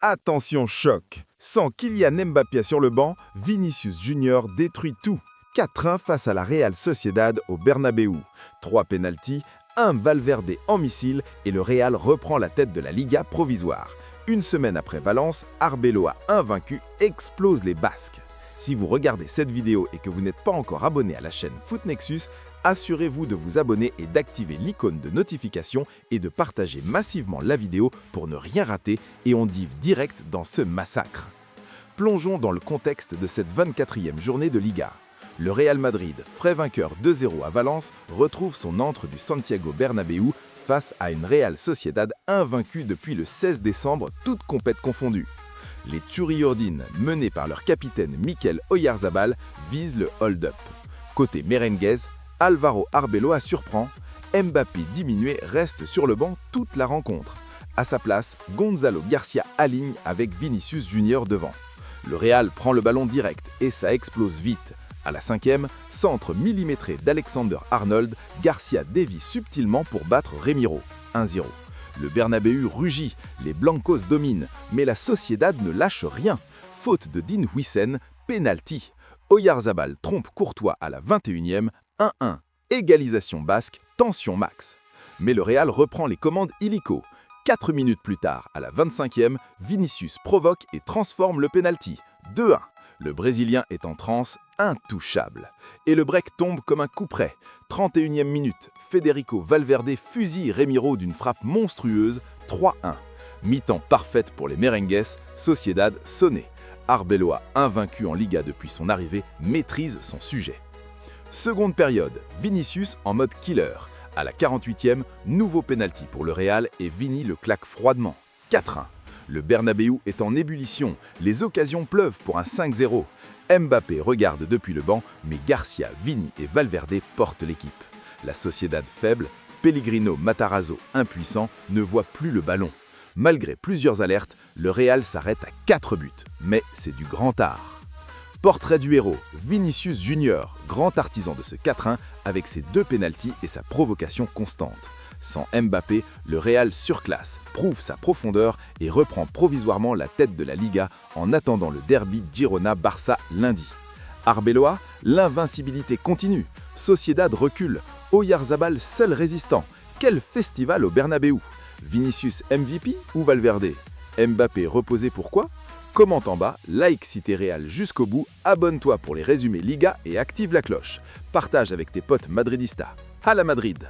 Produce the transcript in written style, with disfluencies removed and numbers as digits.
Attention choc. Sans Kylian Mbappé sur le banc, Vinicius Junior détruit tout. 4-1 face à la Real Sociedad au Bernabéu. 3 pénaltys, un Valverde en missile et le Real reprend la tête de la Liga provisoire. Une semaine après Valence, Arbeloa invaincu explose les Basques. Si vous regardez cette vidéo et que vous n'êtes pas encore abonné à la chaîne Foot Nexus, assurez-vous de vous abonner et d'activer l'icône de notification et de partager massivement la vidéo pour ne rien rater et on dive direct dans ce massacre. Plongeons dans le contexte de cette 24e journée de Liga. Le Real Madrid, frais vainqueur 2-0 à Valence, retrouve son antre du Santiago Bernabéu face à une Real Sociedad invaincue depuis le 16 décembre, toutes compètes confondues. Les Txuri-Urdin, menés par leur capitaine Mikel Oyarzabal, visent le hold-up. Côté merengues, Álvaro Arbeloa surprend, Mbappé diminué reste sur le banc toute la rencontre. À sa place, Gonzalo Garcia aligne avec Vinicius Junior devant. Le Real prend le ballon direct et ça explose vite. À la 5e, centre millimétré d'Alexander Arnold, Garcia dévie subtilement pour battre Remiro, 1-0. Le Bernabéu rugit, les Blancos dominent, mais la Sociedad ne lâche rien. Faute de Dean Huijsen, penalty. Oyarzabal trompe Courtois à la 21e, 1-1. Égalisation basque, tension max. Mais le Real reprend les commandes illico. 4 minutes plus tard, à la 25e, Vinicius provoque et transforme le penalty, 2-1. Le Brésilien est en transe, intouchable. Et le break tombe comme un coup près. 31e minute, Federico Valverde fusille Remiro d'une frappe monstrueuse, 3-1. Mi-temps parfaite pour les merengues, Sociedad sonné. Arbeloa, invaincu en Liga depuis son arrivée, maîtrise son sujet. Seconde période, Vinicius en mode killer. À la 48e, nouveau penalty pour le Real et Vini le claque froidement, 4-1. Le Bernabéu est en ébullition, les occasions pleuvent pour un 5-0. Mbappé regarde depuis le banc, mais Garcia, Vini et Valverde portent l'équipe. La Sociedad faible, Pellegrino Matarazzo impuissant, ne voit plus le ballon. Malgré plusieurs alertes, le Real s'arrête à 4 buts, mais c'est du grand art. Portrait du héros, Vinicius Junior, grand artisan de ce 4-1 avec ses 2 pénaltys et sa provocation constante. Sans Mbappé, le Real surclasse, prouve sa profondeur et reprend provisoirement la tête de la Liga en attendant le derby Girona-Barça lundi. Arbeloa, l'invincibilité continue. Sociedad recule. Oyarzabal seul résistant. Quel festival au Bernabéu! Vinicius MVP ou Valverde? Mbappé reposé pourquoi? Commente en bas, like si t'es Real jusqu'au bout, abonne-toi pour les résumés Liga et active la cloche. Partage avec tes potes madridistas. À la Madrid!